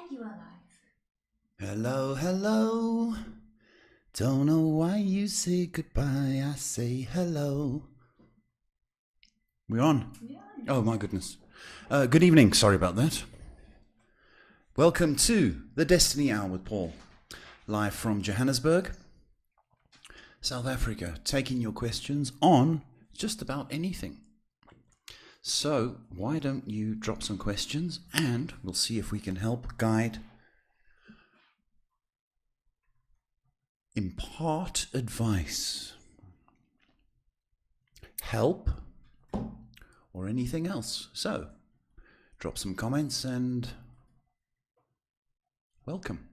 And you are live. Hello, hello. Don't know why you say goodbye. I say hello. We're on. Yeah. Oh my goodness. Good evening. Sorry about that. Welcome to the Destiny Hour with Paul. Live from Johannesburg, South Africa. Taking your questions on just about anything. So why don't you drop some questions and we'll see if we can help guide, impart advice, help, or anything else. So drop some comments and welcome.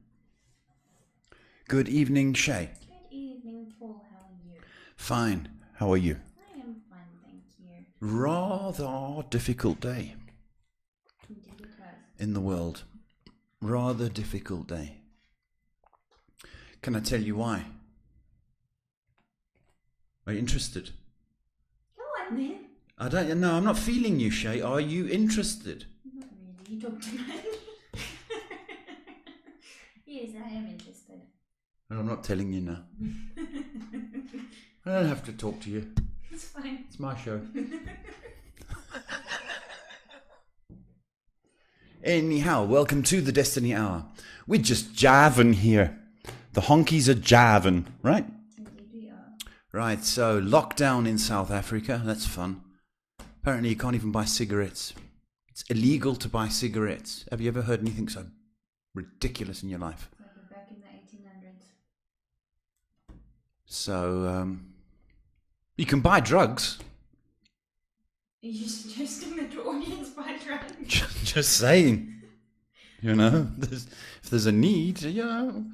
Good evening, Shay. Good evening, Paul. How are you? Fine. How are you? I am fine, thank you. Rather difficult day Indeed it was. in the world. Rather difficult day. Can I tell you why? Are you interested? Go on then. I don't know. I'm not feeling you, Shay. Are you interested? Not really. You talk too much. Yes, I am interested. And I'm not telling you now. I don't have to talk to you. It's fine. It's my show. Anyhow, welcome to the Destiny Hour. We're just jiving here. The honkies are jiving, right? Indeed we are. Right, so lockdown in South Africa. That's fun. Apparently you can't even buy cigarettes. It's illegal to buy cigarettes. Have you ever heard anything so ridiculous in your life? It's like we're back in the 1800s. So, you can buy drugs. Are you suggesting that your audience buy drugs? Just saying. You know, if there's a need, you know.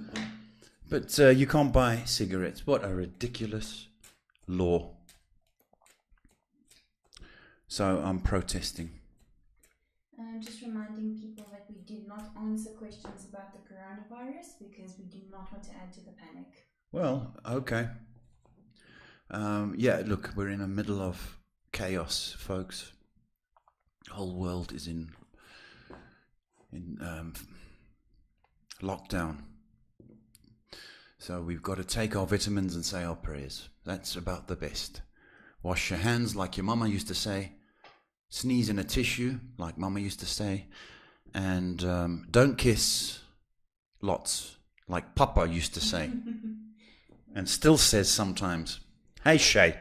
But you can't buy cigarettes. What a ridiculous law. So I'm protesting. Just reminding people that we do not answer questions about the coronavirus because we do not want to add to the panic. Well, okay. Yeah, look, we're in the middle of chaos, folks. The whole world is in lockdown. So we've got to take our vitamins and say our prayers. That's about the best. Wash your hands like your mama used to say. Sneeze in a tissue like mama used to say. And don't kiss lots like papa used to say. And still says sometimes. Hey, Shay.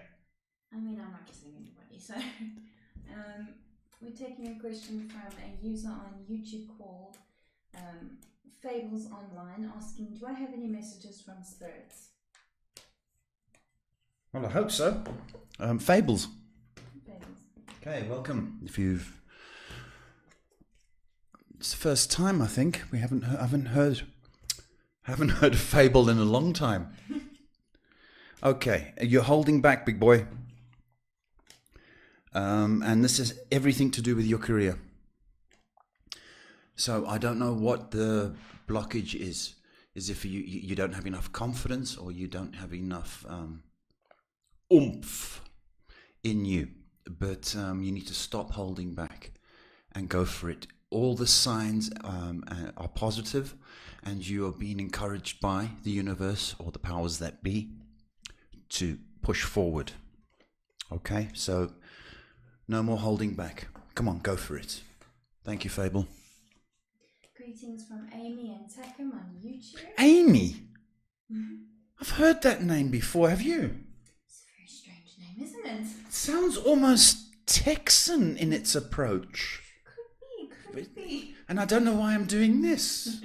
I mean, I'm not kissing anybody, so we're taking a question from a user on YouTube called Fables Online, asking, do I have any messages from spirits? Well, I hope so. Fables. Fables. Okay, welcome. It's the first time, I think. I haven't heard a fable in a long time. Okay, you're holding back, big boy. And this is everything to do with your career. So I don't know what the blockage is. Is if you don't have enough confidence or you don't have enough oomph in you. But you need to stop holding back and go for it. All the signs are positive, and you are being encouraged by the universe or the powers that be to push forward. Okay, so no more holding back. Come on, go for it. Thank you, Fable. Greetings from Amy and Takum on YouTube. Amy? I've heard that name before, have you? It's a very strange name, isn't it? It sounds almost Texan in its approach. Could be. And I don't know why I'm doing this.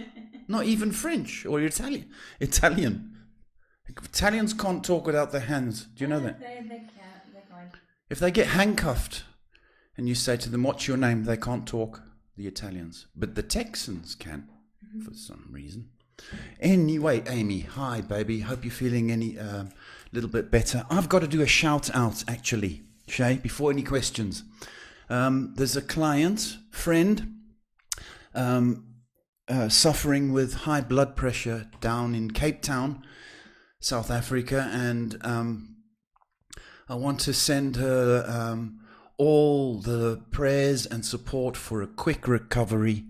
Not even French or Italian. Italians can't talk without their hands. Do you know that? They can't. If they get handcuffed and you say to them, what's your name? They can't talk, the Italians. But the Texans can, for some reason. Anyway, Amy, hi, baby. Hope you're feeling any little bit better. I've got to do a shout out, actually, Shay, before any questions. There's a friend, suffering with high blood pressure down in Cape Town, South Africa, and I want to send her all the prayers and support for a quick recovery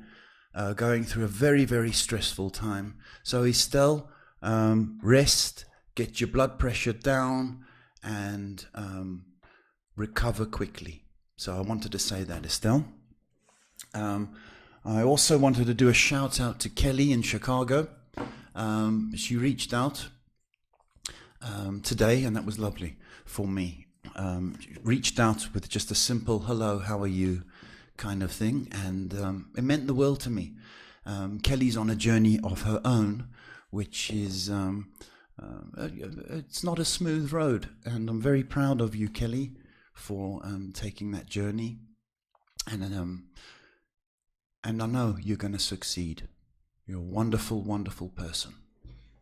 going through a very, very stressful time. So Estelle, rest, get your blood pressure down, and recover quickly. So I wanted to say that, Estelle. I also wanted to do a shout out to Kelly in Chicago. She reached out today, and that was lovely for me. Reached out with just a simple hello, how are you kind of thing, and it meant the world to me. Kelly's on a journey of her own, which is it's not a smooth road, and I'm very proud of you, Kelly, for taking that journey, and I know you're going to succeed. You're a wonderful, wonderful person.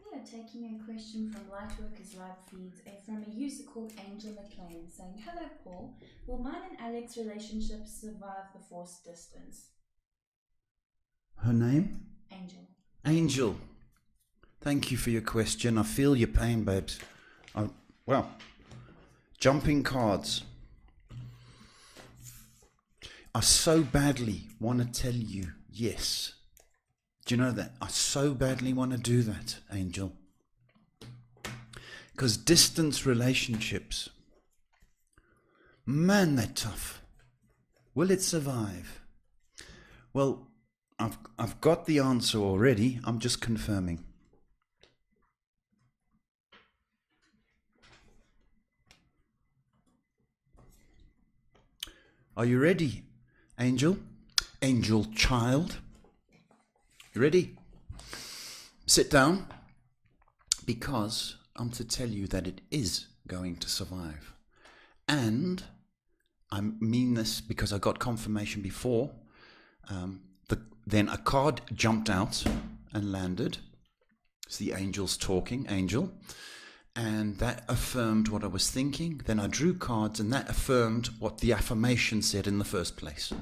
We are taking a question from Lightworkers Live Feeds from a user called Angel McLean saying, "Hello Paul, will mine and Alex's relationship survive the forced distance?" Her name? Angel. Angel. Thank you for your question. I feel your pain, babes. Well, jumping cards. I so badly want to tell you yes. Do you know that? I so badly want to do that, Angel. Because distance relationships, man, they're tough. Will it survive? Well, I've got the answer already. I'm just confirming. Are you ready, Angel? Angel child? You ready? Sit down, because I'm to tell you that it is going to survive. And I mean this because I got confirmation before. Then a card jumped out and landed. It's the angels talking, Angel. And that affirmed what I was thinking. Then I drew cards, and that affirmed what the affirmation said in the first place.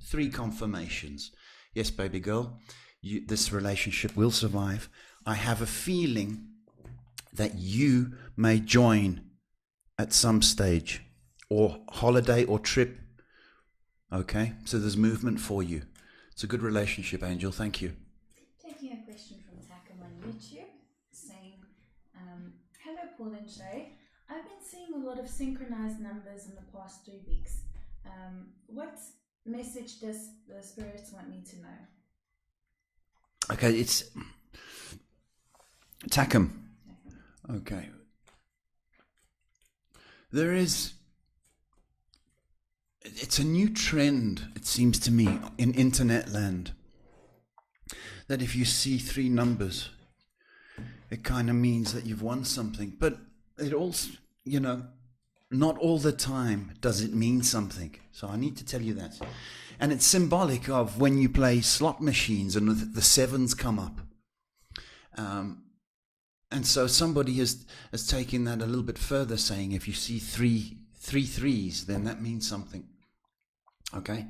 3 confirmations. Yes, baby girl, this relationship will survive. I have a feeling that you may join at some stage, or holiday or trip. Okay, so there's movement for you. It's a good relationship, Angel. Thank you. Taking a question from Takum on YouTube saying, "Hello Paul and Shay, I've been seeing a lot of synchronized numbers in the past 3 weeks. What message does the spirits want me to know?" Okay, it's Takum. Okay. It's a new trend, it seems to me, in internet land, that if you see 3 numbers, it kind of means that you've won something. But it also, not all the time does it mean something. So I need to tell you that. And it's symbolic of when you play slot machines and the 7s come up. And so somebody has taken that a little bit further, saying if you see three threes, then that means something. Okay?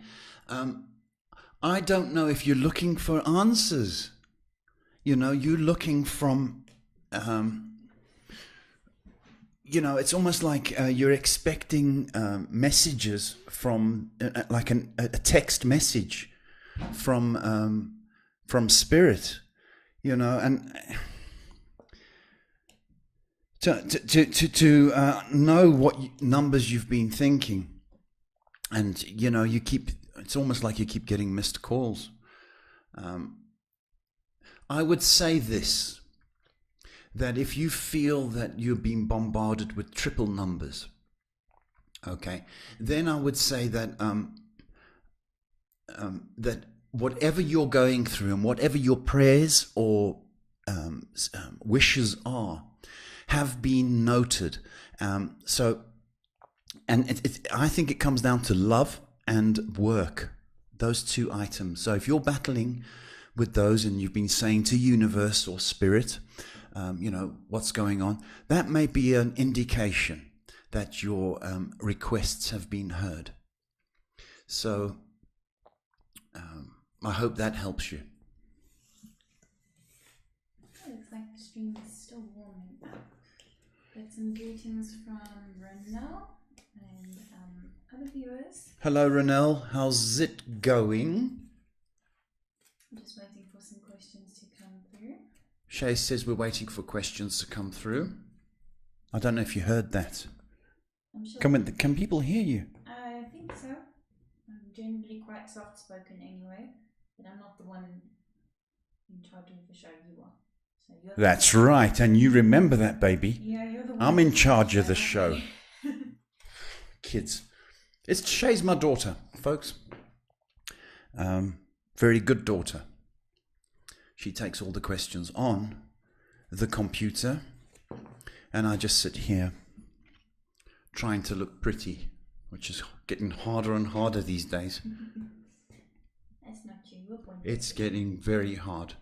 I don't know if you're looking for answers. You're looking from... it's almost like you're expecting messages from, like a text message from spirit, and to know what numbers you've been thinking, and it's almost like you keep getting missed calls. I would say this, that if you feel that you're being bombarded with triple numbers, okay, then I would say that that whatever you're going through and whatever your prayers or wishes are, have been noted. I think it comes down to love and work, those 2 items. So if you're battling with those and you've been saying to universe or spirit, what's going on, that may be an indication that your requests have been heard. So I hope that helps you. It looks like the stream is still warming up. Got some greetings from Renelle and other viewers. Hello, Renelle. How's it going? I'm just waiting for some questions to come through. Shay says we're waiting for questions to come through. I don't know if you heard that. I'm sure. Can people hear you? I think so. I'm generally quite soft-spoken anyway, but I'm not the one in charge of the show. You are. So you're That's right, and you remember that, baby. Yeah, you're the one. I'm in charge of the show. Okay. Kids. Shay's my daughter, folks. Very good daughter. She takes all the questions on the computer, and I just sit here trying to look pretty, which is getting harder and harder these days. That's not you. You're born. It's getting very hard.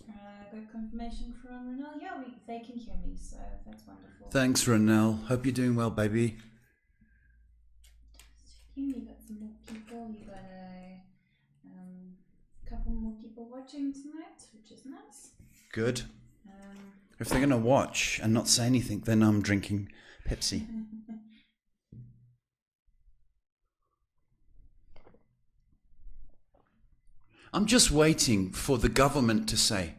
Got confirmation from Renal. Yeah, they can hear me, so that's wonderful. Thanks, Renelle. Hope you're doing well, baby. You got some more people. You got a couple more people watching tonight, which is nice. Good. If they're going to watch and not say anything, then I'm drinking Pepsi. I'm just waiting for the government to say,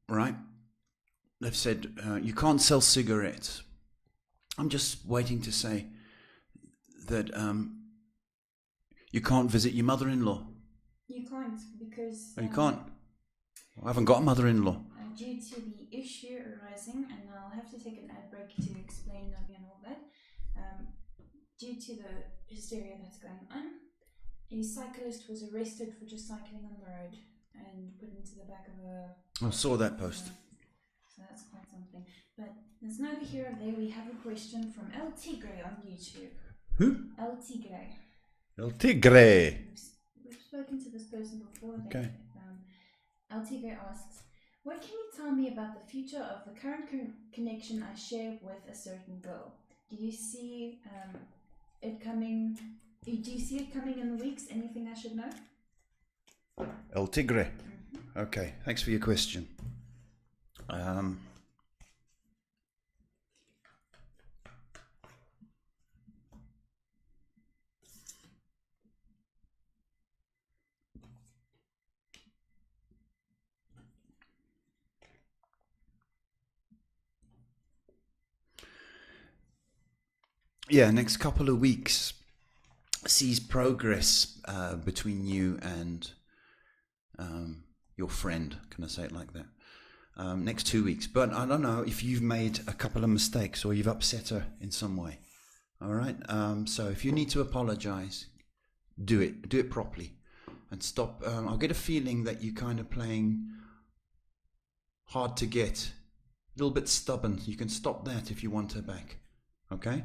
right? They've said you can't sell cigarettes. I'm just waiting to say that you can't visit your mother-in-law. You can't because... Oh, you can't? I haven't got a mother-in-law. Due to the issue arising, and I'll have to take an ad break to explain and all that, due to the hysteria that's going on, a cyclist was arrested for just cycling on the road and put into the back of a... I saw that post. So that's quite something. But there's neither here or there. We have a question from El Tigre on YouTube. Who? El Tigre. El Tigre. We've spoken to this person before. Okay. El Tigre asks, what can you tell me about the future of the current connection I share with a certain girl? Do you see it coming? Do you see it coming in the weeks? Anything I should know? El Tigre. Okay, thanks for your question. Yeah, next couple of weeks sees progress between you and your friend. Can I say it like that? Next 2 weeks. But I don't know if you've made a couple of mistakes or you've upset her in some way. All right? So if you need to apologize, do it. Do it properly. And stop. I'll get a feeling that you're kind of playing hard to get. A little bit stubborn. You can stop that if you want her back. Okay?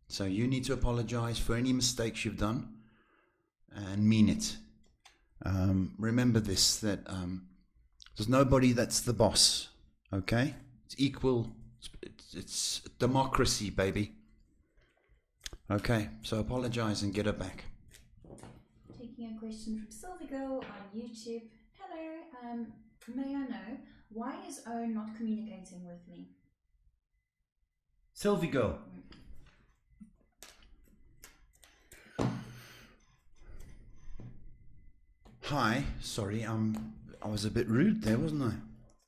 So you need to apologize for any mistakes you've done and mean it. Remember this, that there's nobody that's the boss, okay? It's equal, it's democracy, baby. Okay, so apologize and get her back. Taking a question from Sylvie Girl on YouTube. Hello, may I know, why is Owen not communicating with me? Sylvie Girl. Hi, sorry, I was a bit rude there, wasn't I?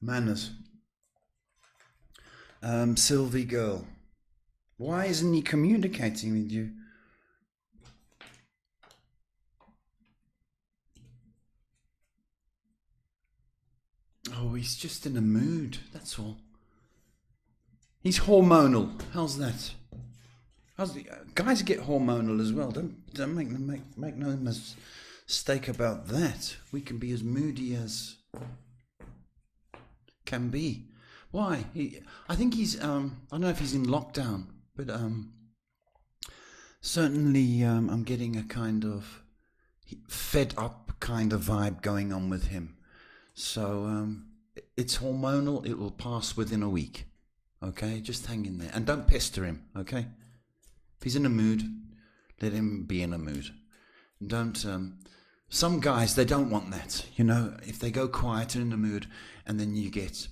Manners. Sylvie Girl, why isn't he communicating with you? Oh, he's just in a mood, that's all. He's hormonal. How's that? Guys get hormonal as well. Don't make no mistake about that. We can be as moody as can be. Why? I think he's. I don't know if he's in lockdown, but certainly I'm getting a kind of fed up kind of vibe going on with him. So it's hormonal. It will pass within a week. Okay, just hang in there and don't pester him. Okay, if he's in a mood, let him be in a mood. Don't. Some guys, they don't want that. You know, if they go quiet and in a mood, and then you get,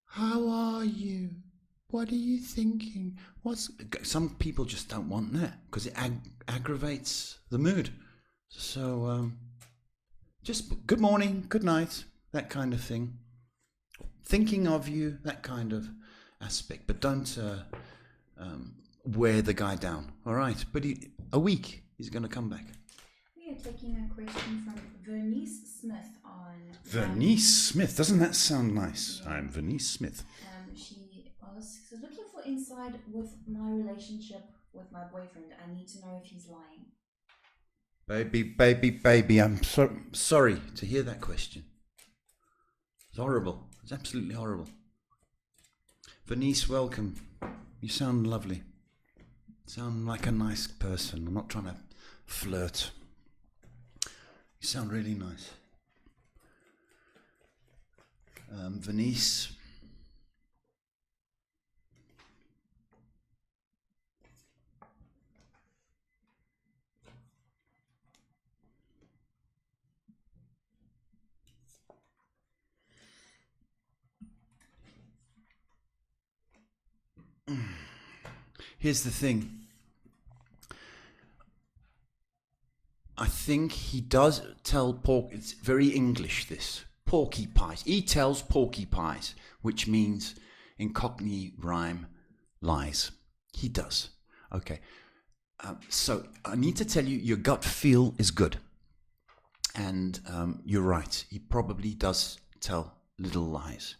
how are you? What are you thinking? Some people just don't want that because it aggravates the mood. So just good morning, good night, that kind of thing. Thinking of you, that kind of aspect. But don't wear the guy down. All right. But a week, he's going to come back. We are taking a question from Vernice Smith on... Vernice Smith. Doesn't that sound nice? Yeah. I'm Vernice Smith. She asks, looking for insight with my relationship with my boyfriend. I need to know if he's lying. Baby, I'm sorry to hear that question. It's horrible. It's absolutely horrible. Vernice, welcome. You sound lovely. Sound like a nice person. I'm not trying to flirt. You sound really nice. Vernice. Here's the thing. I think he does tell it's very English, this. Porky pies. He tells porky pies, which means in Cockney rhyme, lies. He does. Okay. So I need to tell you, your gut feel is good. And you're right. He probably does tell little lies.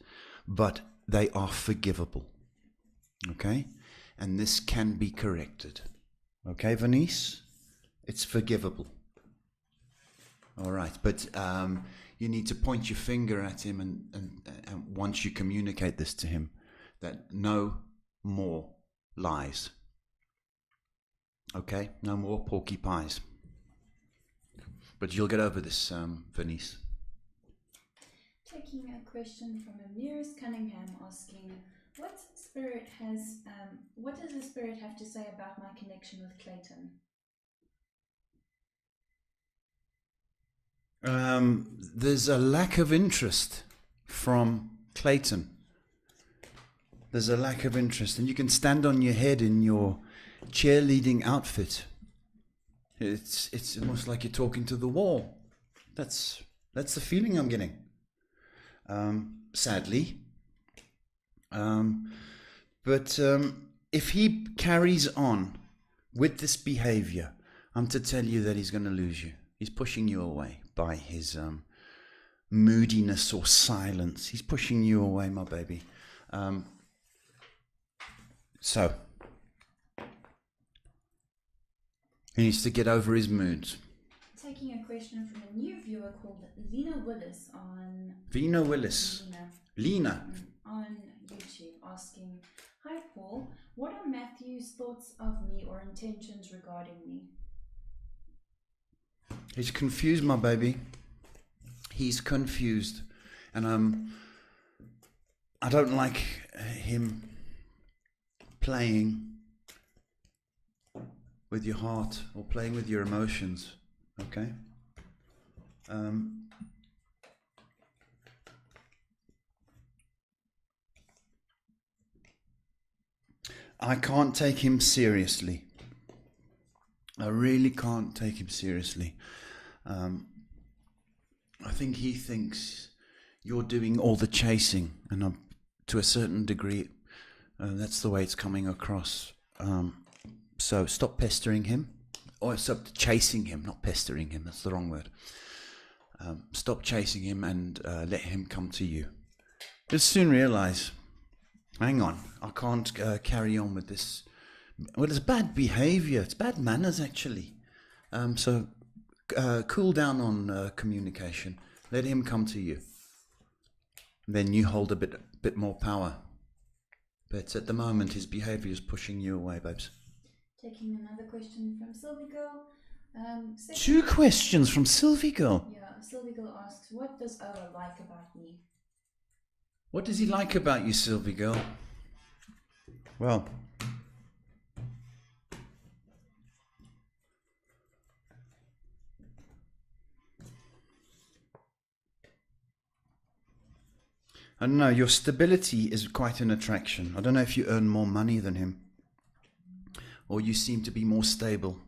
But they are forgivable. Okay? And this can be corrected. Okay, Vernice? It's forgivable. All right, but you need to point your finger at him and once you communicate this to him, that no more lies. Okay? No more porky pies. But you'll get over this, Vernice. Taking a question from Amiris Cunningham asking, what does the Spirit have to say about my connection with Clayton? There's a lack of interest from Clayton. There's a lack of interest, and you can stand on your head in your cheerleading outfit. It's almost like you're talking to the wall. That's the feeling I'm getting. Sadly. But if he carries on with this behavior, I'm to tell you that he's going to lose you. He's pushing you away by his moodiness or silence. He's pushing you away, my baby. So he needs to get over his moods. Taking a question from a new viewer called Lena Willis on... Lena. On YouTube, asking, hi Paul, what are Matthew's thoughts of me or intentions regarding me? He's confused, my baby. He's confused. And I don't like him playing with your heart or playing with your emotions. Okay? I can't take him seriously. I really can't take him seriously. I think he thinks you're doing all the chasing, and to a certain degree, that's the way it's coming across. So stop pestering him, or stop chasing him, not pestering him. That's the wrong word. Stop chasing him and let him come to you. You'll soon realize, hang on, I can't carry on with this. Well, it's bad behavior. It's bad manners, actually. So cool down on communication. Let him come to you. Then you hold a bit more power. But at the moment, his behavior is pushing you away, babes. Taking another question from Sylvie Girl. Two questions from Sylvie Girl. Yeah, Sylvie Girl asks, what does Ola like about me? What does he like about you, Sylvie Girl? Well, I don't know, your stability is quite an attraction. I don't know if you earn more money than him, or you seem to be more stable.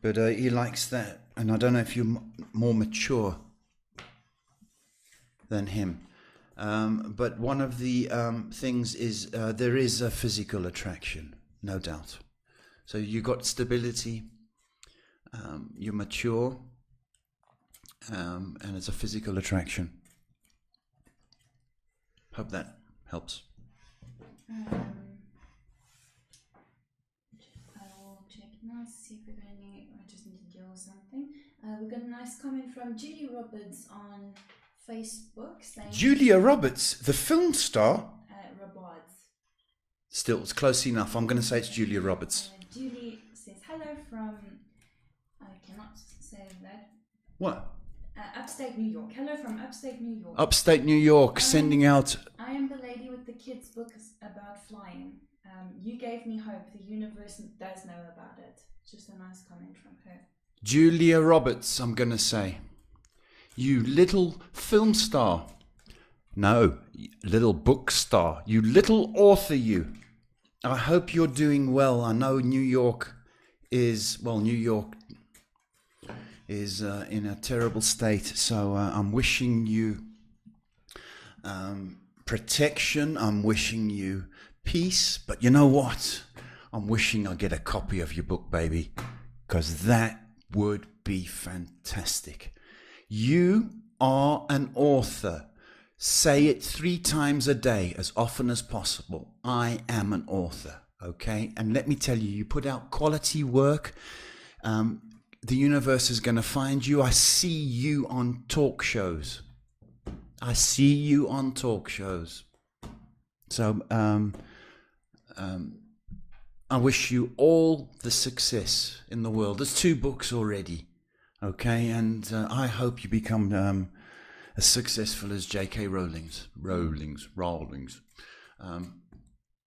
But he likes that, and I don't know if you're more mature than him. But one of the things is there is a physical attraction, no doubt. So you got stability, you're mature, and it's a physical attraction. Hope that helps. I will check now, see if we've got any. I just need to deal with something. We got a nice comment from Julie Roberts on Facebook saying. Julia Roberts, the film star? Robards. Still, it's close enough. I'm going to say it's Julia Roberts. Julie says hello from. I cannot say that. What? Upstate New York. Hello from upstate New York. Upstate New York, sending out. I am the lady with the kids' books about flying. You gave me hope. The universe does know about it. Just a nice comment from her. Julia Roberts, I'm going to say. You little film star. No, little book star. You little author, you. I hope you're doing well. I know New York is in a terrible state. So I'm wishing you protection. I'm wishing you peace. But you know what? I'm wishing I get a copy of your book, baby, because that would be fantastic. You are an author. Say it 3 times a day, as often as possible. I am an author, okay? And let me tell you, you put out quality work, the universe is going to find you. I see you on talk shows. I see you on talk shows. So I wish you all the success in the world. There's 2 books already, okay? And I hope you become as successful as J.K. Rowling's.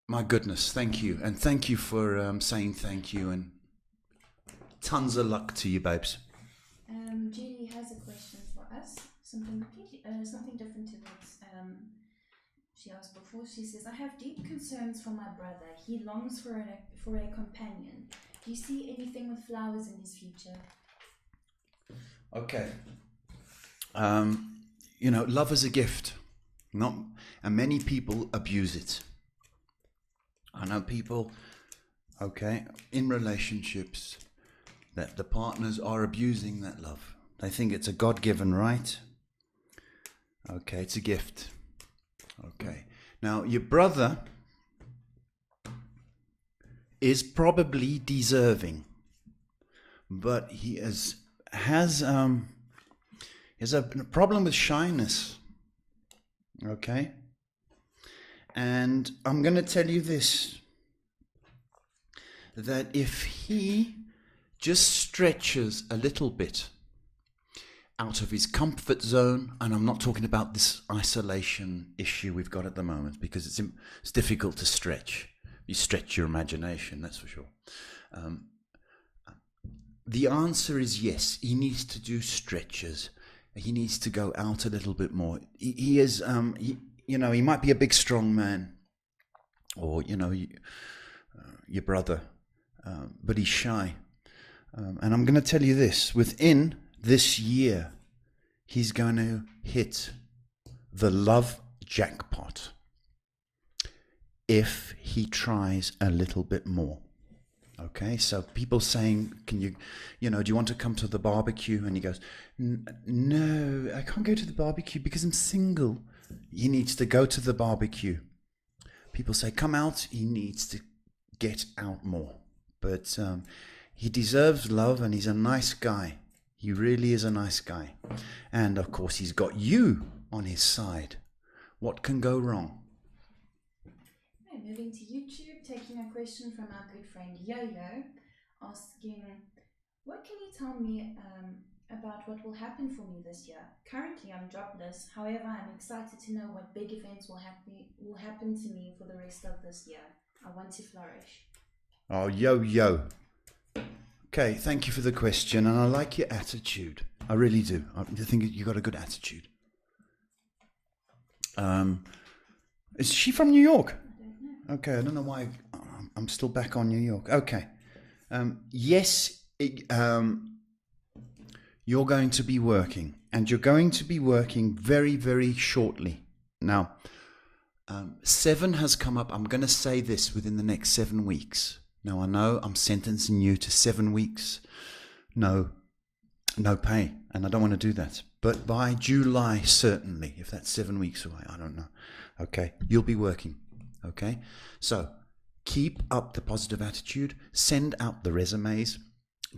My goodness, thank you. And thank you for saying thank you. And tons of luck to you, babes. Julie has a question for us. Something different to what she asked before. She says, I have deep concerns for my brother. He longs for a companion. Do you see anything with flowers in his future? Okay. Love is a gift. And many people abuse it. I know people, in relationships, that the partners are abusing that love. They think it's a God-given right. Okay, it's a gift. Okay. Now, your brother is probably deserving, but he has a problem with shyness. Okay? And I'm going to tell you this, that if he just stretches a little bit out of his comfort zone, and I'm not talking about this isolation issue we've got at the moment, because it's difficult to stretch. You stretch your imagination, that's for sure. The answer is yes. He needs to do stretches. He needs to go out a little bit more. He is, he might be a big, strong man, or your brother, but he's shy. And I'm going to tell you this: within this year, he's going to hit the love jackpot if he tries a little bit more. Okay, so people saying, can you, do you want to come to the barbecue? And he goes, no, I can't go to the barbecue because I'm single. He needs to go to the barbecue. People say, come out. He needs to get out more. But he deserves love, and he's a nice guy. He really is a nice guy. And of course, he's got you on his side. What can go wrong? Okay, moving to YouTube, taking a question from our good friend Yo-Yo, asking, what can you tell me about what will happen for me this year? Currently, I'm jobless. However, I'm excited to know what big events will happen to me for the rest of this year. I want to flourish. Oh, Yo-Yo. Okay, thank you for the question, and I like your attitude. I really do. I think you got a good attitude. Is she from New York? I don't know. Okay, I don't know why I'm still back on New York. Okay. Yes, you're going to be working, and you're going to be working very, very shortly. Now, 7 has come up. I'm going to say this within the next 7 weeks. Now, I know I'm sentencing you to 7 weeks. No pay, and I don't want to do that. But by July, certainly, if that's 7 weeks away, I don't know. Okay, you'll be working. Okay, so keep up the positive attitude. Send out the resumes.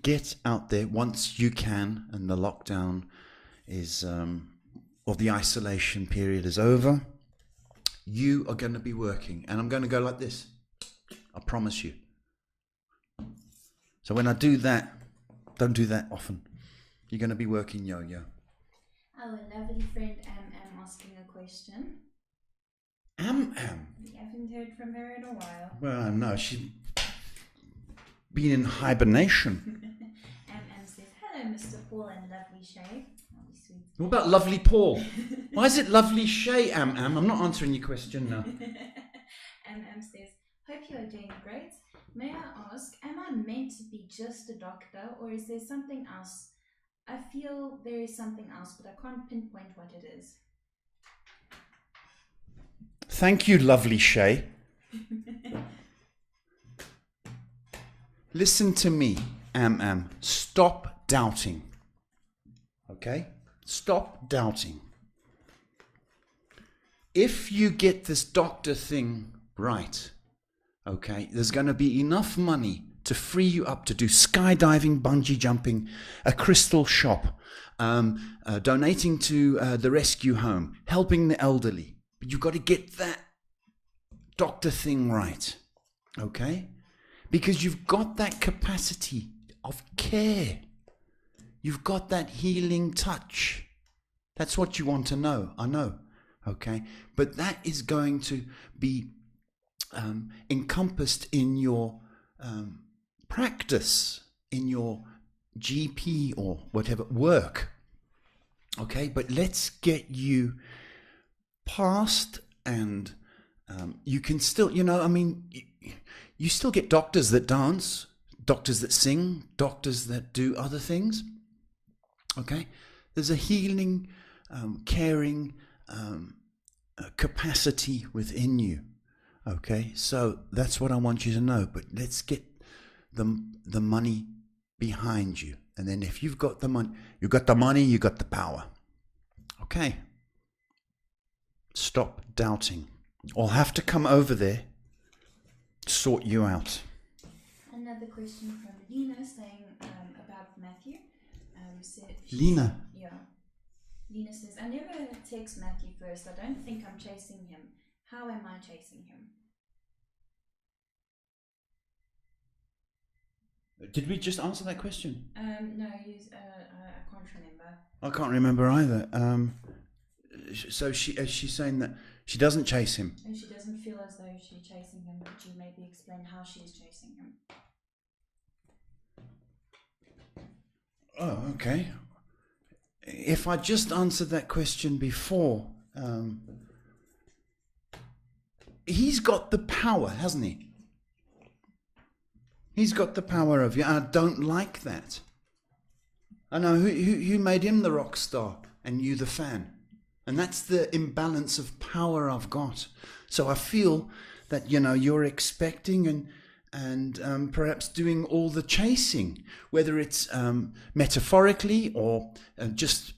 Get out there once you can, and the lockdown is, or the isolation period is over. You are going to be working, and I'm going to go like this. I promise you. So when I do that, don't do that often. You're going to be working yo-yo. Our lovely friend Am asking a question. Am? We haven't heard from her in a while. Well, no, she's been in hibernation. Am says, hello, Mr. Paul and lovely Shay. Oh, sweet. What about lovely Paul? Why is it lovely Shay, Am? I'm not answering your question now. Am says, hope you are doing great. May I ask, am I meant to be just a doctor, or is there something else? I feel there is something else, but I can't pinpoint what it is. Thank you, lovely Shay. Listen to me, Am. Stop doubting. Okay? Stop doubting. If you get this doctor thing right, okay, there's going to be enough money to free you up to do skydiving, bungee jumping, a crystal shop, donating to the rescue home, helping the elderly. But you've got to get that doctor thing right, okay? Because you've got that capacity of care. You've got that healing touch. That's what you want to know, I know, okay? But that is going to be encompassed in your practice, in your GP or whatever work, okay? But let's get you past, and you can still, you still get doctors that dance, doctors that sing, doctors that do other things, okay? There's a healing, caring capacity within you, okay? So that's what I want you to know. But let's get the money behind you, and then if you've got the money, you got the power, okay? Stop doubting. I'll have to come over there, sort you out. Another question from Lena saying about Matthew. Lena? Yeah. Lena says, I never text Matthew first. I don't think I'm chasing him. How am I chasing him? Did we just answer that question? No, I can't remember. I can't remember either. So she's saying that she doesn't chase him. And she doesn't feel as though she's chasing him. Could you maybe explain how she's chasing him? Oh, okay. If I just answered that question before, he's got the power, hasn't he? He's got the power of you. I don't like that. I know who made him the rock star and you the fan. And that's the imbalance of power I've got. So I feel that, you're expecting and perhaps doing all the chasing, whether it's metaphorically or just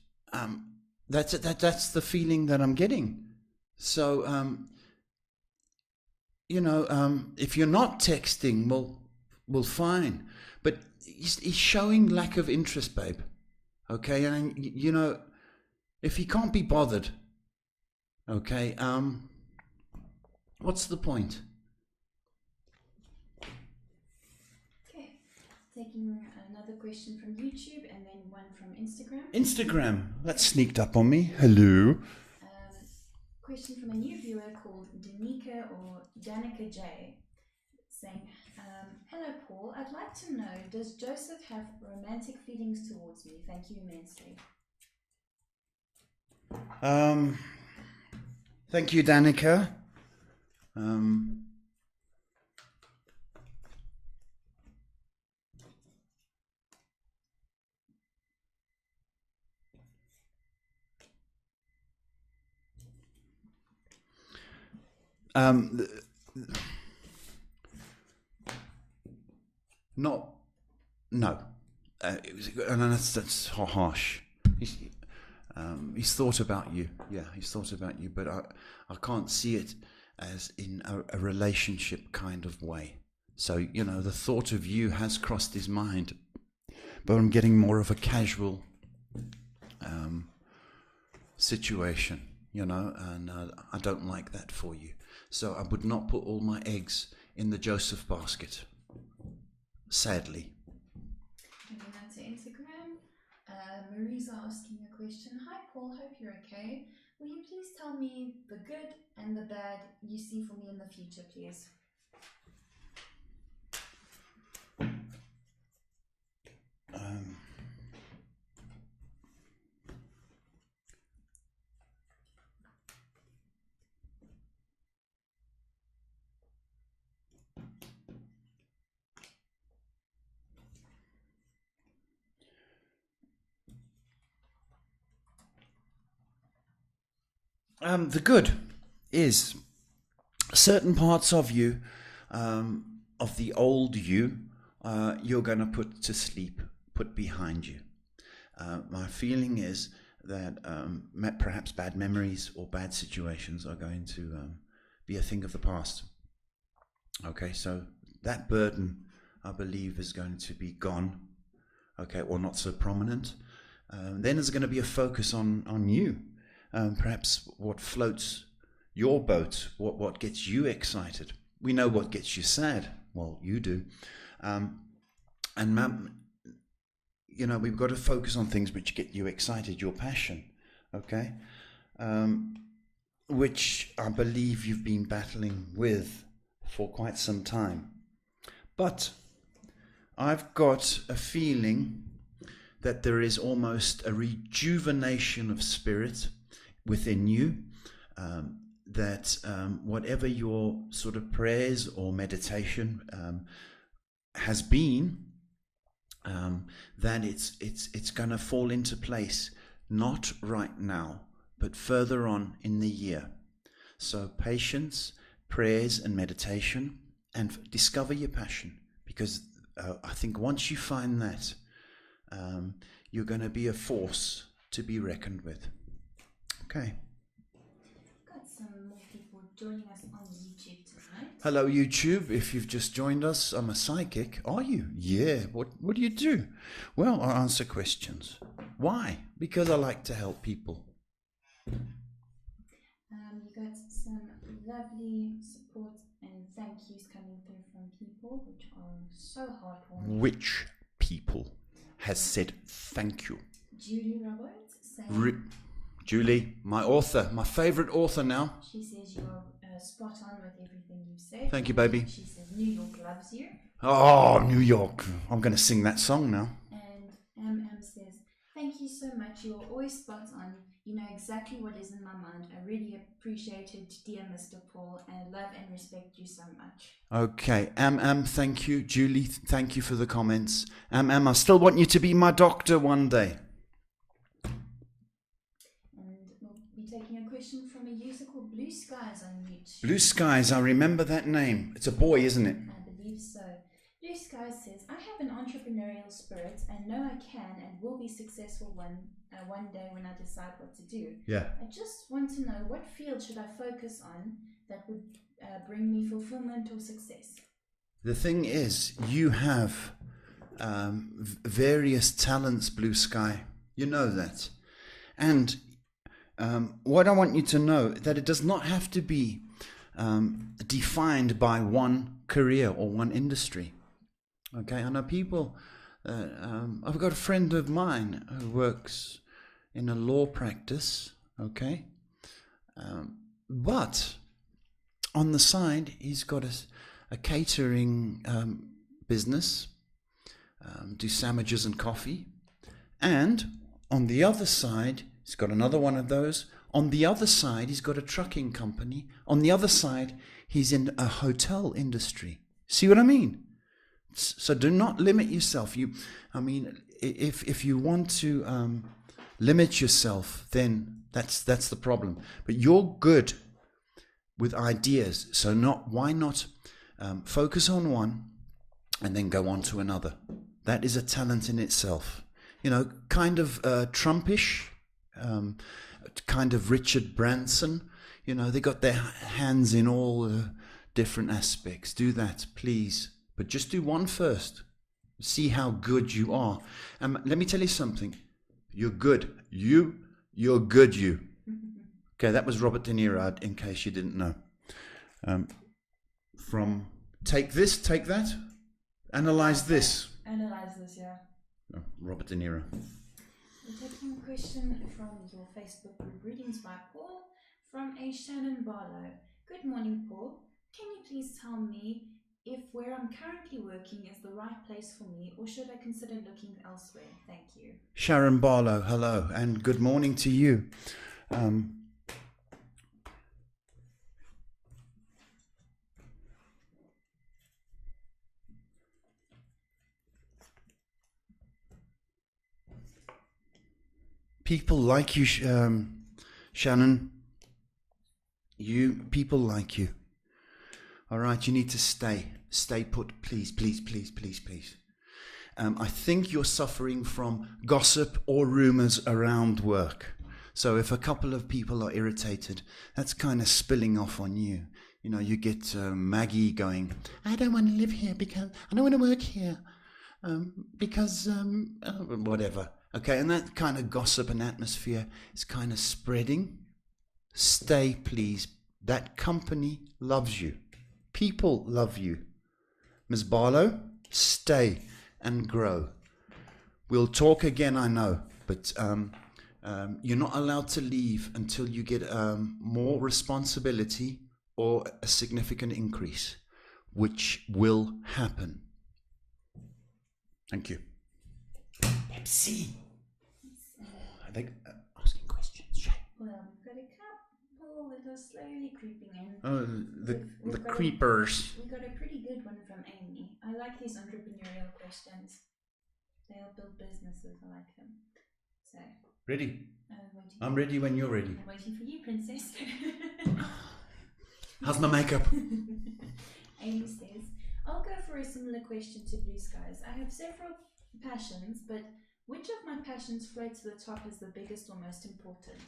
that's the feeling that I'm getting. So if you're not texting, well, fine. But he's showing lack of interest, babe. Okay, and if he can't be bothered, okay, what's the point? Okay, taking another question from YouTube and then one from Instagram. Instagram, that sneaked up on me. Hello. Question from a new viewer called Danica J, saying, hello Paul, I'd like to know, does Joseph have romantic feelings towards me? Thank you immensely. Thank you, Danica. Not, no. And that's harsh. He's thought about you. Yeah, he's thought about you, but I can't see it as in a relationship kind of way. So, the thought of you has crossed his mind, but I'm getting more of a casual situation, and I don't like that for you. So I would not put all my eggs in the Joseph basket, sadly. Moving on to Instagram. Marie's asking a question. Hi Paul, hope you're okay. Will you please tell me the good and the bad you see for me in the future, please? The good is certain parts of you, of the old you, you're going to put to sleep, put behind you. My feeling is that perhaps bad memories or bad situations are going to be a thing of the past. Okay, so that burden, I believe, is going to be gone, okay, or not so prominent. Then there's going to be a focus on you. Perhaps what floats your boat, what gets you excited. We know what gets you sad. Well, you do. We've got to focus on things which get you excited, your passion, okay? Which I believe you've been battling with for quite some time. But I've got a feeling that there is almost a rejuvenation of spirit within you, that whatever your sort of prayers or meditation has been, that it's going to fall into place, not right now, but further on in the year. So patience, prayers and meditation, and discover your passion, because I think once you find that, you're going to be a force to be reckoned with. Okay. Got some more people joining us on YouTube tonight. Hello, YouTube. If you've just joined us, I'm a psychic. Are you? Yeah. What do you do? Well, I answer questions. Why? Because I like to help people. You got some lovely support and thank yous coming through from people, which are so heartwarming. Which people has said thank you? Julie Roberts saying... Julie, my author, my favorite author now. She says you're spot on with everything you've said. Thank you, baby. She says New York loves you. Oh, New York. I'm going to sing that song now. And says, thank you so much. You're always spot on. You know exactly what is in my mind. I really appreciate it, dear Mr. Paul, and love and respect you so much. Okay. Thank you. Julie, thank you for the comments. I still want you to be my doctor one day. Taking a question from a user called Blue Skies on YouTube. Blue Skies, I remember that name. It's a boy, isn't it? I believe so. Blue Skies says, I have an entrepreneurial spirit and know I can and will be successful one day when I decide what to do. Yeah. I just want to know, what field should I focus on that would bring me fulfillment or success? The thing is, you have various talents, Blue Sky. You know that. And what I want you to know, that it does not have to be defined by one career or one industry. Okay, I know people, I've got a friend of mine who works in a law practice, okay, but on the side he's got a catering business, do sandwiches and coffee, and on the other side he's got another one of those On the other side, he's got a trucking company. On the other side, he's in a hotel industry. See what I mean? So do not limit yourself. If you want to limit yourself, then that's the problem. But you're good with ideas, so why not focus on one and then go on to another? That is a talent in itself. Kind of Trumpish, kind of Richard Branson. They got their hands in all different aspects. Do that, please. But just do one first. See how good you are. Let me tell you something. You're good. You're good, you. Okay, that was Robert De Niro, in case you didn't know. From take this, take that, analyze this. Analyze this, yeah. Oh, Robert De Niro. We're taking a question from your Facebook group, Readings by Paul, from a Shannon Barlow. Good morning, Paul. Can you please tell me if where I'm currently working is the right place for me, or should I consider looking elsewhere? Thank you. Sharon Barlow, hello, and good morning to you. People like you, Shannon. People like you. All right, you need to stay put, please, please, please, please, please. I think you're suffering from gossip or rumors around work. So if a couple of people are irritated, that's kind of spilling off on you. You get Maggie going, I don't want to live here because I don't want to work here because whatever. Okay, and that kind of gossip and atmosphere is kind of spreading. Stay, please. That company loves you. People love you. Ms. Barlow, stay and grow. We'll talk again, I know, but you're not allowed to leave until you get more responsibility or a significant increase, which will happen. Thank you. Pepsi. Are they asking questions? Well, we've got a couple that are slowly creeping in. Oh, the creepers. We got a pretty good one from Amy. I like these entrepreneurial questions. They help build businesses. I like them. So. Ready? I'm ready when you're ready. I'm waiting for you, princess. How's my makeup? Amy says, I'll go for a similar question to Blue Skies. I have several passions, but which of my passions float to the top as the biggest or most important?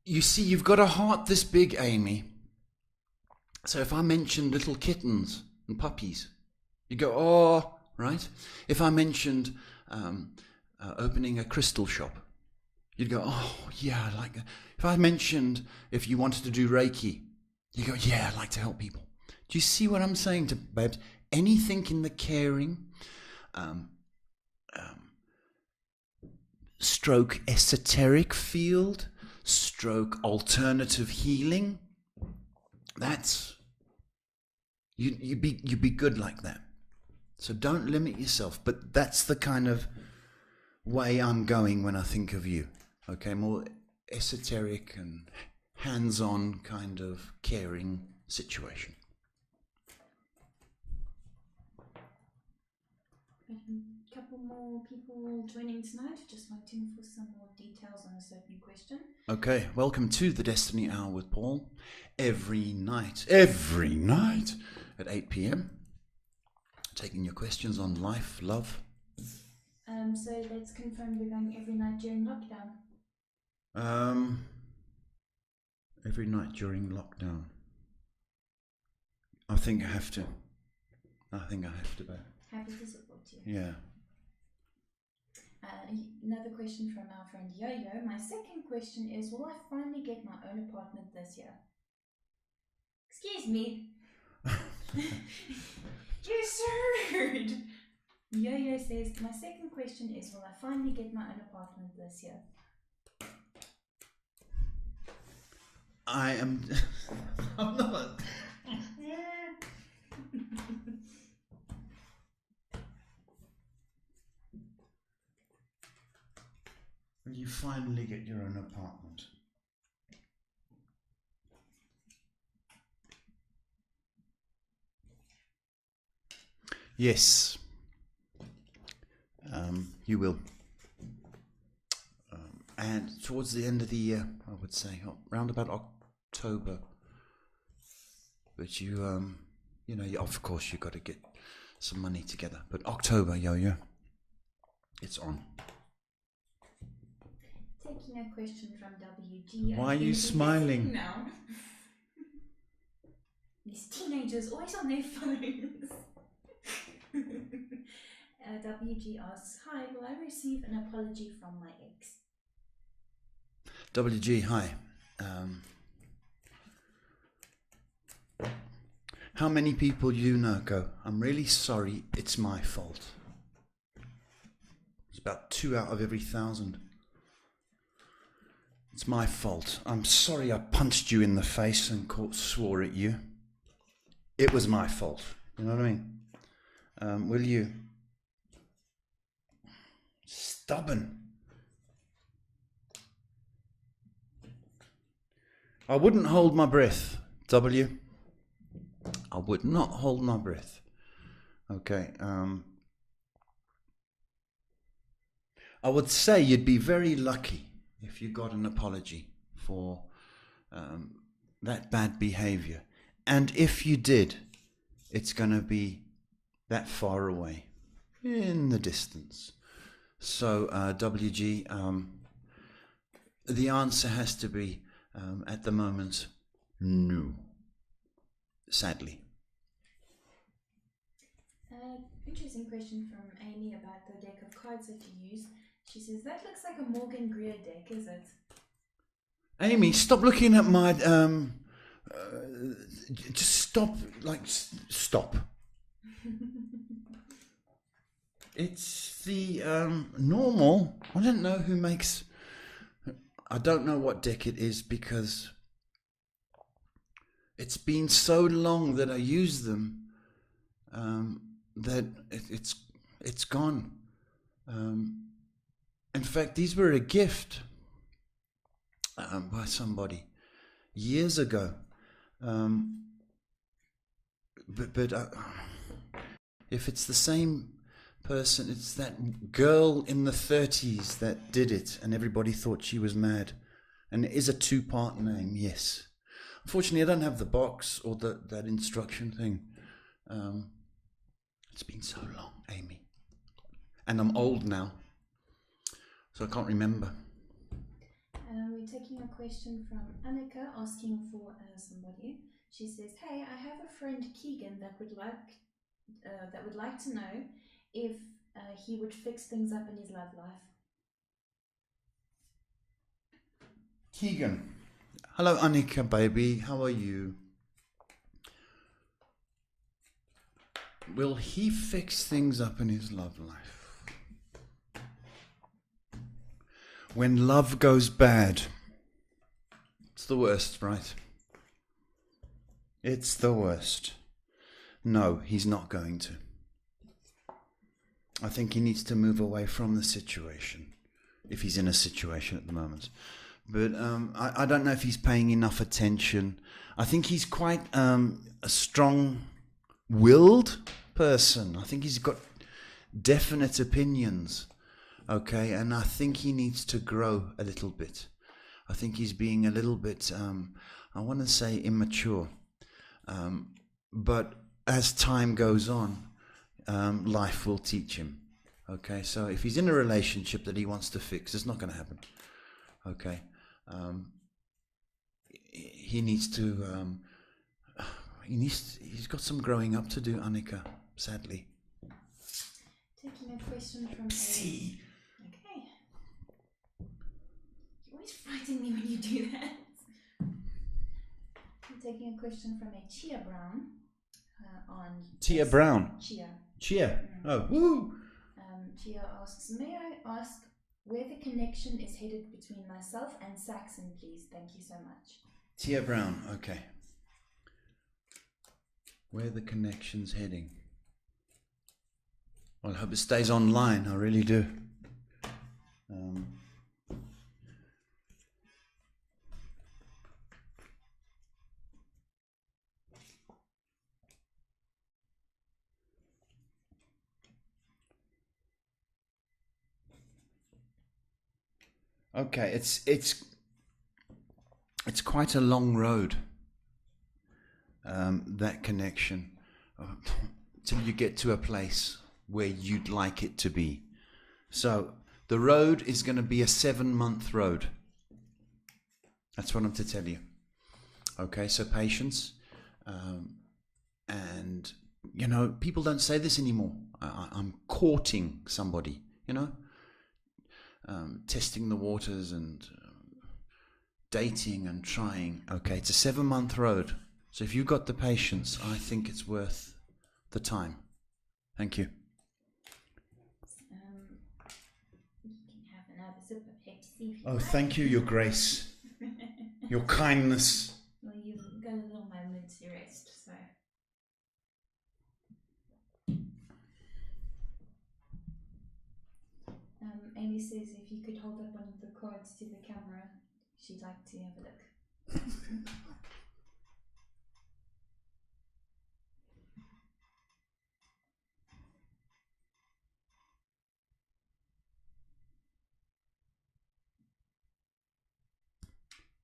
You see, you've got a heart this big, Amy. So if I mentioned little kittens and puppies, you go, oh, right? If I mentioned opening a crystal shop, you'd go, oh, yeah, I like that. If I mentioned if you wanted to do Reiki, you go, yeah, I like to help people. Do you see what I'm saying to babes? Anything in the caring, stroke esoteric field, stroke alternative healing, that's, you'd be good like that. So don't limit yourself. But that's the kind of way I'm going when I think of you. Okay, more esoteric and hands-on kind of caring situation. A couple more people joining tonight, just waiting for some more details on a certain question. Okay, welcome to the Destiny Hour with Paul. Every night at 8 p.m. Taking your questions on life, love. So that's confirmed we're going every night during lockdown. Every night during lockdown. I think I have to. Babe. Happy to support you. Yeah. Another question from our friend Yo-Yo. My second question is, will I finally get my own apartment this year? Excuse me. You heard. Yo-Yo says, my second question is, will I finally get my own apartment this year? I'm not. finally get your own apartment. Yes, you will. And towards the end of the year, I would say, around about October. But you know, of course you've got to get some money together. But October, yo, it's on. Taking a question from WG. Why are you smiling? Now. These teenagers always on their phones. WG asks, hi, will I receive an apology from my ex? WG, hi. How many people you know go, I'm really sorry, it's my fault? It's about 2 out of every 1,000. It's my fault. I'm sorry I punched you in the face and swore at you. It was my fault. You know what I mean? Will you? Stubborn. I wouldn't hold my breath, W. I would not hold my breath. Okay. I would say you'd be very lucky if you got an apology for that bad behavior. And if you did, it's going to be that far away, in the distance. So, WG, the answer has to be, at the moment, no. Sadly. Interesting question from Amy about the deck of cards that you use. She says, that looks like a Morgan Greer deck, is it? Amy, stop looking at my... just stop, stop. It's the normal... I don't know who makes... I don't know what deck it is because it's been so long that I use them that it's gone. In fact, these were a gift by somebody years ago. But if it's the same person, it's that girl in the 30s that did it, and everybody thought she was mad. And it is a 2-part name, yes. Unfortunately, I don't have the box or that instruction thing. It's been so long, Amy. And I'm old now, so I can't remember. We're taking a question from Annika asking for somebody. She says, hey, I have a friend Keegan that would like to know if he would fix things up in his love life. Keegan. Hello, Annika, baby. How are you? Will he fix things up in his love life? When love goes bad, it's the worst, right? It's the worst. No, he's not going to. I think he needs to move away from the situation, if he's in a situation at the moment. But I don't know if he's paying enough attention. I think he's quite a strong-willed person. I think he's got definite opinions, okay? And I think he needs to grow a little bit. I think he's being a little bit, I want to say immature. But as time goes on, life will teach him. Okay, so if he's in a relationship that he wants to fix, it's not going to happen. Okay, he needs to. He's got some growing up to do, Annika. Sadly. Taking a question from. See. Okay. You always frighten me when you do that. I'm taking a question from a Chia Brown on. Tia Brown. Chia. Chia. Oh, woo! Chia asks, may I ask where the connection is headed between myself and Saxon, please? Thank you so much. Tia Brown, okay. Where the connection's heading? Well, I hope it stays online, I really do. Okay, it's quite a long road. That connection, till you get to a place where you'd like it to be. So the road is going to be a 7-month road. That's what I'm to tell you. Okay, so patience. And, you know, people don't say this anymore. I'm courting somebody, you know, testing the waters and dating and trying. Okay, it's a 7-month road. So if you've got the patience, I think it's worth the time. Thank you. You can have another sip of Pepsi. Oh, thank you, Your Grace. Your kindness. Well, you've got a little moment to rest, so. Amy says if you could hold up one of the cards to the camera, she'd like to have a look.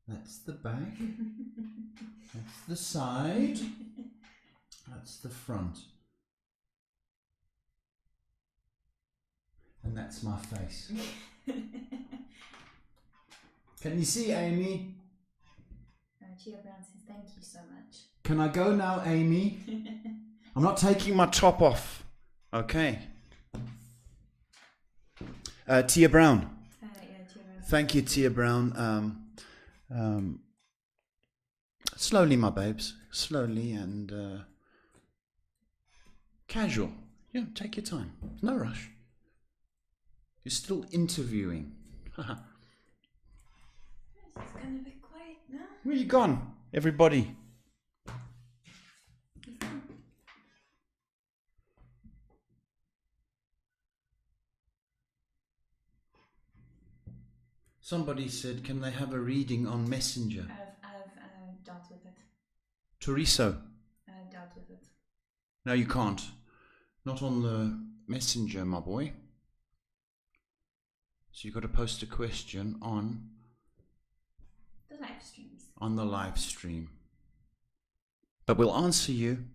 That's the back. That's the side. That's the front. And that's my face. Can you see, Amy? Chia Brown says thank you so much. Can I go now, Amy? I'm not taking my top off. Okay. Tia Brown. Yeah, Chia Brown. Thank you, Tia Brown. Slowly, my babes. Slowly and casual. Yeah, take your time. There's no rush. You're still interviewing. It's kind of a bit quiet now. Where you gone, everybody? Somebody said, can they have a reading on Messenger? I've dealt with it. Toriso. I've dealt with it. No, you can't. Not on the Messenger, my boy. So you've got to post a question on the live streams. On the live stream. But we'll answer you.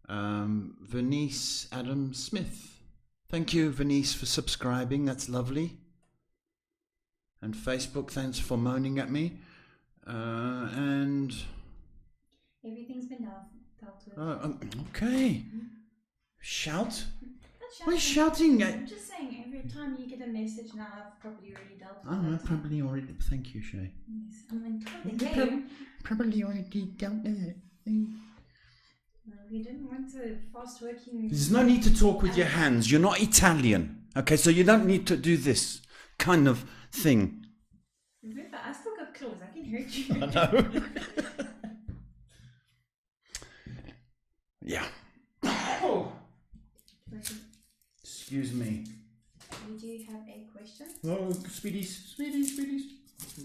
Venice Adam Smith. Thank you, Venice, for subscribing. That's lovely. And Facebook, thanks for moaning at me. And everything's been dealt with. Okay. Shout. Why shouting at? I'm just saying, every time you get a message now, I've probably already dealt with I it. probably already. Thank you, Shay. Yes, I mean, the game. Probably already dealt with it. Well, we didn't want to fast working. There's no need to talk with your hands. You're not Italian. Okay, so you don't need to do this kind of thing. Remember, I still got claws. I can hurt you. I know. Yeah. Oh. Excuse me. We do have a question. Oh, Speedies.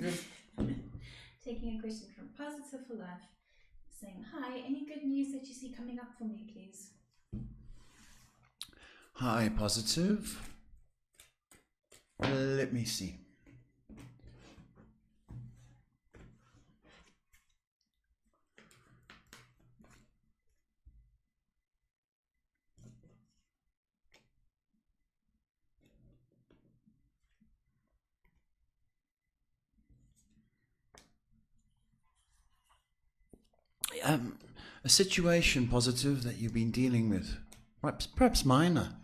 Good. Taking a question from Positive for Life, saying, hi, any good news that you see coming up for me, please? Hi, Positive. Let me see. A situation, Positive, that you've been dealing with, perhaps minor,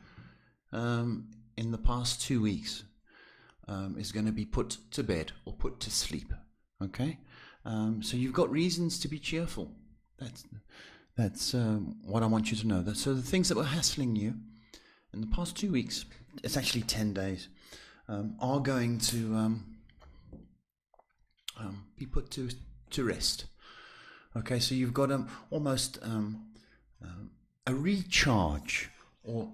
in the past 2 weeks, is going to be put to bed or put to sleep. Okay, so you've got reasons to be cheerful. That's what I want you to know. So the things that were hassling you in the past 2 weeks, it's actually 10 days, are going to be put to rest. Okay, so you've got almost a recharge or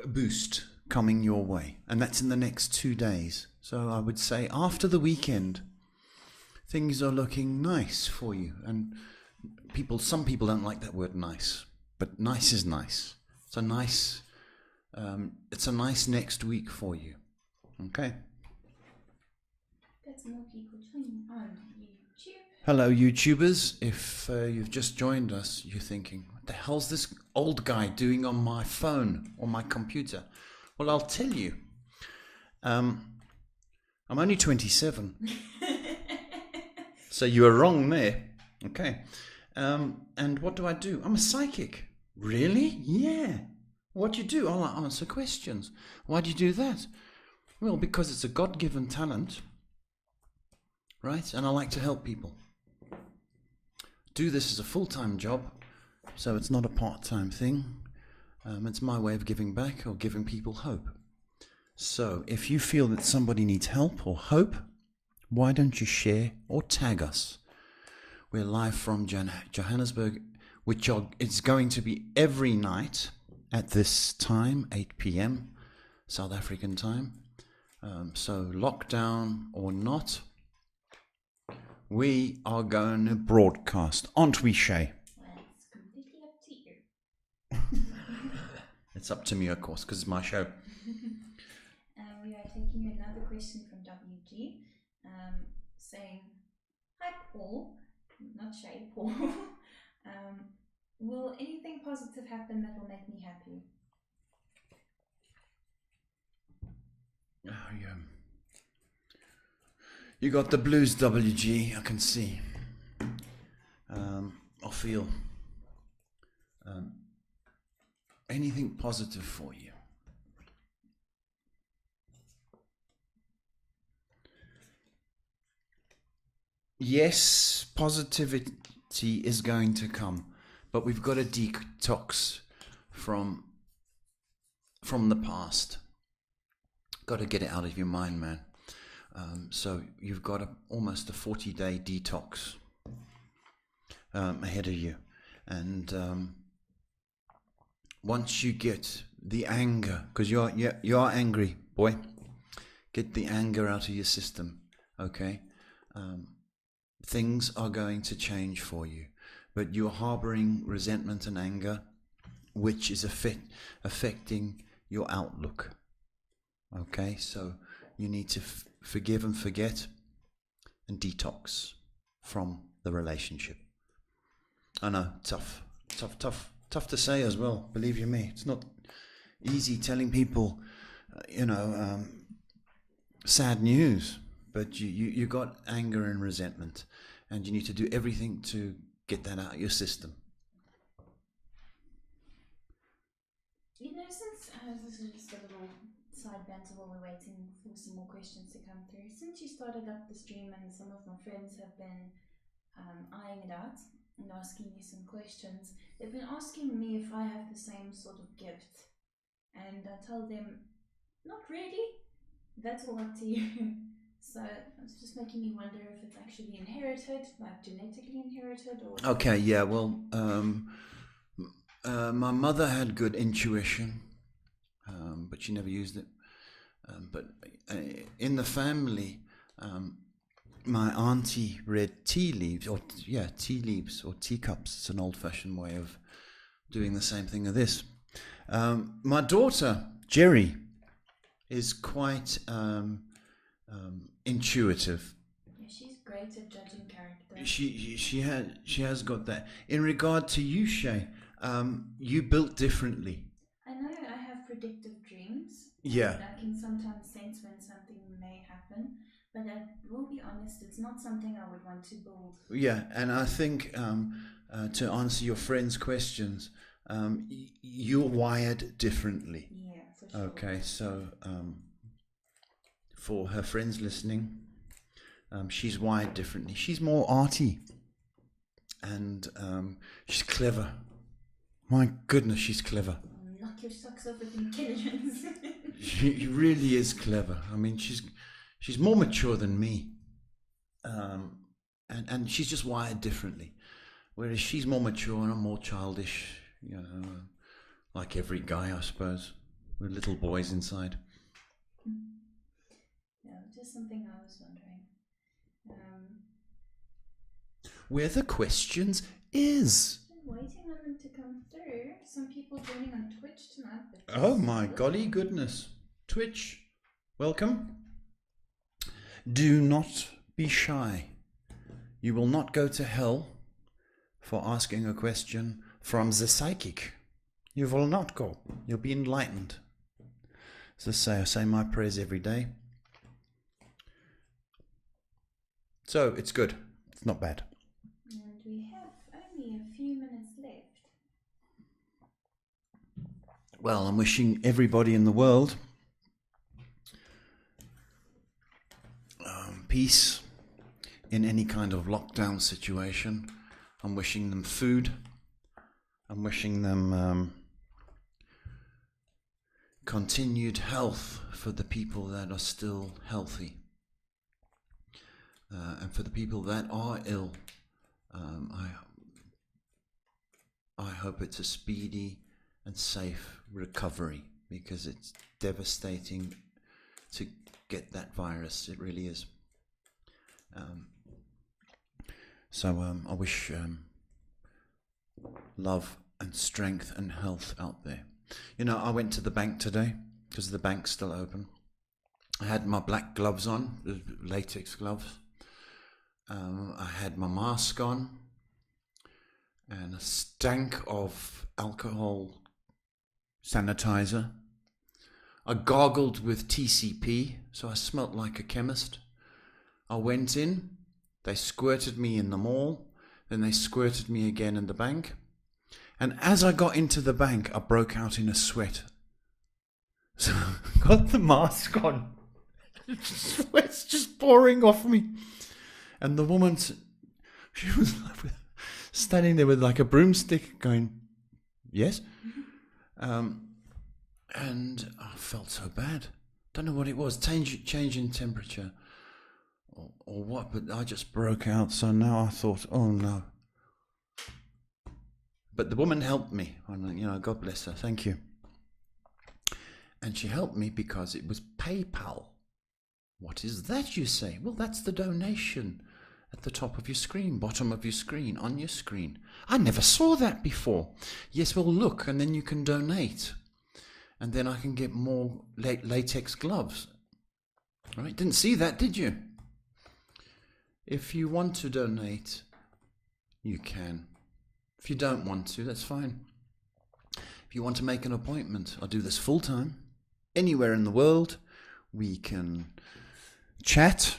a boost coming your way, and that's in the next 2 days. So I would say after the weekend, things are looking nice for you. And some people don't like that word nice, but nice is nice. So nice it's a nice next week for you. Okay. Got some more people joining on YouTube. Hello, YouTubers. If you've just joined us, you're thinking, what the hell's this old guy doing on my phone or my computer? Well, I'll tell you. I'm only 27. So you were wrong there. Okay. And what do I do? I'm a psychic. Really? Yeah. What do you do? I'll answer questions. Why do you do that? Well, because it's a God-given talent, right? And I like to help people. Do this as a full-time job, so it's not a part-time thing. It's my way of giving back or giving people hope. So if you feel that somebody needs help or hope, why don't you share or tag us? We're live from Johannesburg, which it's going to be every night at this time, 8 p.m. South African time. So lockdown or not, we are going to broadcast, aren't we, Shay? Well, it's completely up to you. It's up to me, of course, because it's my show. We are taking another question from WG, saying, "Hi Paul, not Shay, Paul. Will anything positive happen that will make me happy?" Oh, yeah. You got the blues, WG, I can see. I feel anything positive for you. Yes, positivity is going to come, but we've got to detox from the past. Got to get it out of your mind, man. So you've got almost a 40-day detox ahead of you. And once you get the anger, because you are angry, boy, get the anger out of your system, okay? Things are going to change for you. But you're harboring resentment and anger, which is affecting your outlook. Okay, so you need to forgive and forget and detox from the relationship. I know, tough to say as well, believe you me. It's not easy telling people, sad news, but you got anger and resentment, and you need to do everything to get that out of your system. Since this is just a little side banter while we're waiting for some more questions to come through. Since you started up the stream and some of my friends have been eyeing it out and asking you some questions, they've been asking me if I have the same sort of gift. And I tell them, not really. That's all up to you. So it's just making me wonder if it's actually inherited, like genetically inherited, or... Okay, yeah, well, my mother had good intuition, but she never used it. But in the family, my auntie read tea leaves or teacups. It's an old-fashioned way of doing the same thing as this. My daughter, Jerry, is quite intuitive. Yeah, she's great at judging character. She has got that. In regard to you, Shay, you built differently. I know I have predictive dreams. Yeah. I can sometimes sense when something may happen, but I will be honest, it's not something I would want to build. Yeah, and I think to answer your friend's questions, you're wired differently. Yeah, for sure. Okay, so for her friends listening, she's wired differently. She's more arty, and she's clever. My goodness, she's clever. Knock your socks off with intelligence. She really is clever. I mean, she's more mature than me, and she's just wired differently. Whereas she's more mature and I'm more childish, like every guy, I suppose, with little boys inside. Yeah, just something I was wondering. Where the questions is. I'm waiting on them to come through. some people joining on Twitch tonight. But Oh my golly goodness. Twitch, welcome. Do not be shy. You will not go to hell for asking a question from the psychic. You will not go. You'll be enlightened. As I say my prayers every day. So it's good. It's not bad. And we have only a few minutes left. Well, I'm wishing everybody in the world peace in any kind of lockdown situation. I'm wishing them food. I'm wishing them continued health for the people that are still healthy. And for the people that are ill, I hope it's a speedy and safe recovery, because it's devastating to get that virus. It really is. So I wish love and strength and health out there. You know, I went to the bank today because the bank's still open. I had my black gloves on, latex gloves. I had my mask on and a stank of alcohol sanitizer. I gargled with TCP, so I smelt like a chemist. I went in, they squirted me in the mall, then they squirted me again in the bank. And as I got into the bank, I broke out in a sweat. So I got the mask on. Sweat's just pouring off me. And the woman, she was standing there with like a broomstick going, yes? And I felt so bad. Don't know what it was, change in temperature or what, but I just broke out. So now I thought, oh no. But the woman helped me. You know, God bless her. Thank you. And she helped me because it was PayPal. What is that, you say? Well, that's the donation at the top of your screen, bottom of your screen, on your screen. I never saw that before. Yes, well, look, and then you can donate. And then I can get more latex gloves. Right? Didn't see that, did you? If you want to donate, you can. If you don't want to, that's fine. If you want to make an appointment, I do this full time. Anywhere in the world, we can chat,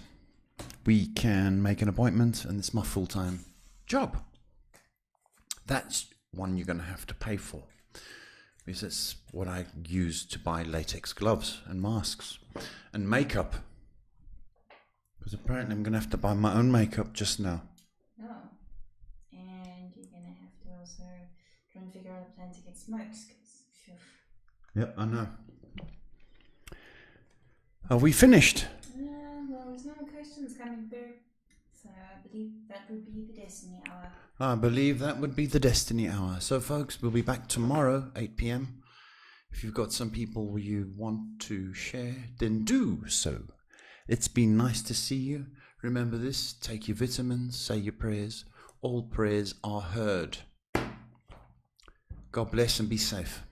we can make an appointment, and it's my full-time job. That's one you're going to have to pay for, because that's what I use to buy latex gloves and masks and makeup. Because apparently I'm going to have to buy my own makeup just now. Oh. And you're going to have to also try and figure out a plan to get smokes. Yep, I know. Are we finished? Well, there's no questions coming through. So I believe that would be the Destiny Hour. I believe that would be the Destiny Hour. So, folks, we'll be back tomorrow, 8 p.m. If you've got some people you want to share, then do so. It's been nice to see you. Remember this, take your vitamins, say your prayers. All prayers are heard. God bless and be safe.